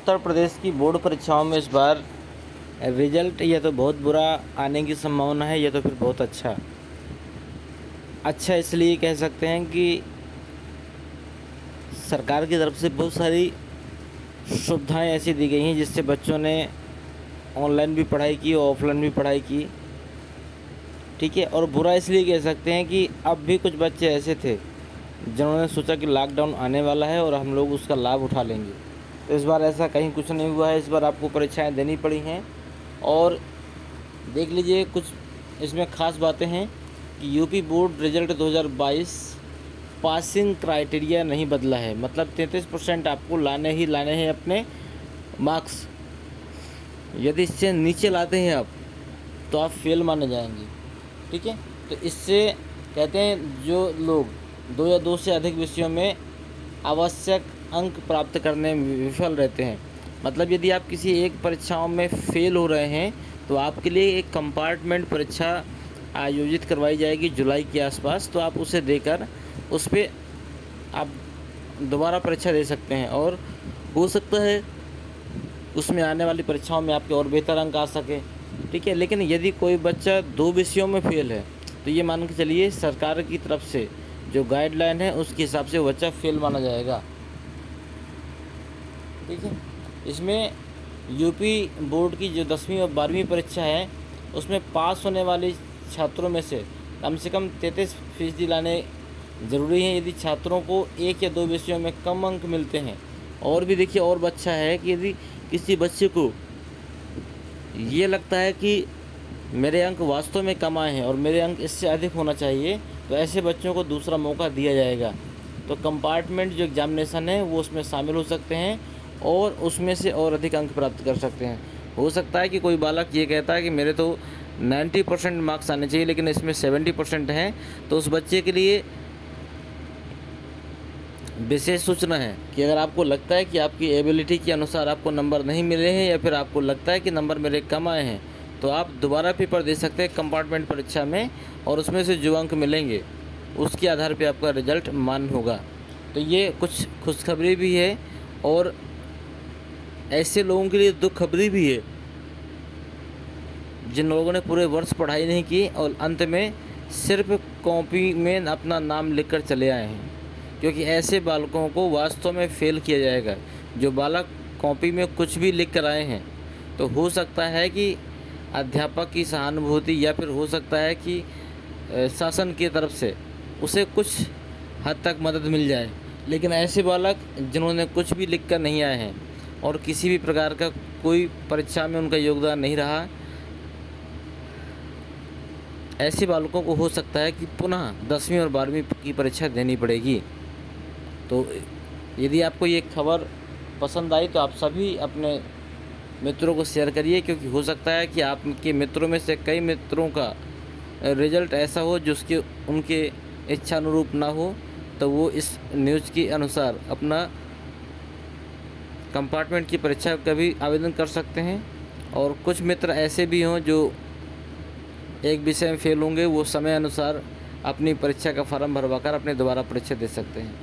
उत्तर प्रदेश की बोर्ड परीक्षाओं में इस बार रिजल्ट या तो बहुत बुरा आने की संभावना है या तो फिर बहुत अच्छा। अच्छा इसलिए कह सकते हैं कि सरकार की तरफ से बहुत सारी सुविधाएं ऐसी दी गई हैं जिससे बच्चों ने ऑनलाइन भी पढ़ाई की और ऑफलाइन भी पढ़ाई की। ठीक है। और बुरा इसलिए कह सकते हैं कि अब भी कुछ बच्चे ऐसे थे जिन्होंने सोचा कि लॉकडाउन आने वाला है और हम लोग उसका लाभ उठा लेंगे। तो इस बार ऐसा कहीं कुछ नहीं हुआ है। इस बार आपको परीक्षाएं देनी पड़ी हैं और देख लीजिए कुछ इसमें ख़ास बातें हैं कि UP board result 2022 passing criteria नहीं बदला है। मतलब 33% आपको लाने ही लाने हैं अपने मार्क्स। यदि इससे नीचे लाते हैं आप तो आप फेल माने जाएंगे। ठीक है। तो इससे कहते हैं जो लोग 2 या 2 से अधिक विषयों में आवश्यक अंक प्राप्त करने में विफल रहते हैं, मतलब यदि आप किसी एक परीक्षाओं में फेल हो रहे हैं तो आपके लिए एक कंपार्टमेंट परीक्षा आयोजित करवाई जाएगी जुलाई के आसपास। तो आप उसे देकर उस पर आप दोबारा परीक्षा दे सकते हैं और हो सकता है उसमें आने वाली परीक्षाओं में आपके और बेहतर अंक आ सके। ठीक है। लेकिन यदि कोई बच्चा 2 विषयों में फेल है तो ये मान के चलिए सरकार की तरफ से जो गाइडलाइन है उसके हिसाब से वो बच्चा फेल माना जाएगा। ठीक है। इसमें यूपी बोर्ड की जो 10वीं और 12वीं परीक्षा है उसमें पास होने वाले छात्रों में से कम 33% लाने ज़रूरी हैं यदि छात्रों को 1 या 2 विषयों में कम अंक मिलते हैं। और भी देखिए और अच्छा है कि यदि किसी बच्चे को ये लगता है कि मेरे अंक वास्तव में कम आए हैं और मेरे अंक इससे अधिक होना चाहिए तो ऐसे बच्चों को दूसरा मौका दिया जाएगा। तो कंपार्टमेंट जो एग्जामिनेशन है वो उसमें शामिल हो सकते हैं और उसमें से और अधिक अंक प्राप्त कर सकते हैं। हो सकता है कि कोई बालक ये कहता है कि मेरे तो 90% मार्क्स आने चाहिए लेकिन इसमें 70% हैं, तो उस बच्चे के लिए विशेष सूचना है कि अगर आपको लगता है कि आपकी एबिलिटी के अनुसार आपको नंबर नहीं मिले हैं या फिर आपको लगता है कि नंबर मेरे कम आए हैं तो आप दोबारा पेपर दे सकते हैं कंपार्टमेंट परीक्षा में और उसमें से जो अंक मिलेंगे उसके आधार पे आपका रिजल्ट मान्य होगा। तो ये कुछ खुशखबरी भी है और ऐसे लोगों के लिए दुखखबरी भी है जिन लोगों ने पूरे वर्ष पढ़ाई नहीं की और अंत में सिर्फ कॉपी में अपना नाम लिखकर चले आए हैं, क्योंकि ऐसे बालकों को वास्तव में फेल किया जाएगा। जो बालक कॉपी में कुछ भी लिख कर आए हैं तो हो सकता है कि अध्यापक की सहानुभूति या फिर हो सकता है कि शासन की तरफ से उसे कुछ हद तक मदद मिल जाए, लेकिन ऐसे बालक जिन्होंने कुछ भी लिख कर नहीं आए हैं और किसी भी प्रकार का कोई परीक्षा में उनका योगदान नहीं रहा, ऐसे बालकों को हो सकता है कि पुनः 10वीं और 12वीं की परीक्षा देनी पड़ेगी। तो यदि आपको ये खबर पसंद आई तो आप सभी अपने मित्रों को शेयर करिए, क्योंकि हो सकता है कि आपके मित्रों में से कई मित्रों का रिजल्ट ऐसा हो जिसके उनके इच्छानुरूप ना हो, तो वो इस न्यूज़ के अनुसार अपना कंपार्टमेंट की परीक्षा का भी आवेदन कर सकते हैं। और कुछ मित्र ऐसे भी हों जो एक विषय में फेल होंगे, वो समय अनुसार अपनी परीक्षा का फॉर्म भरवाकर अपनी दोबारा परीक्षा दे सकते हैं।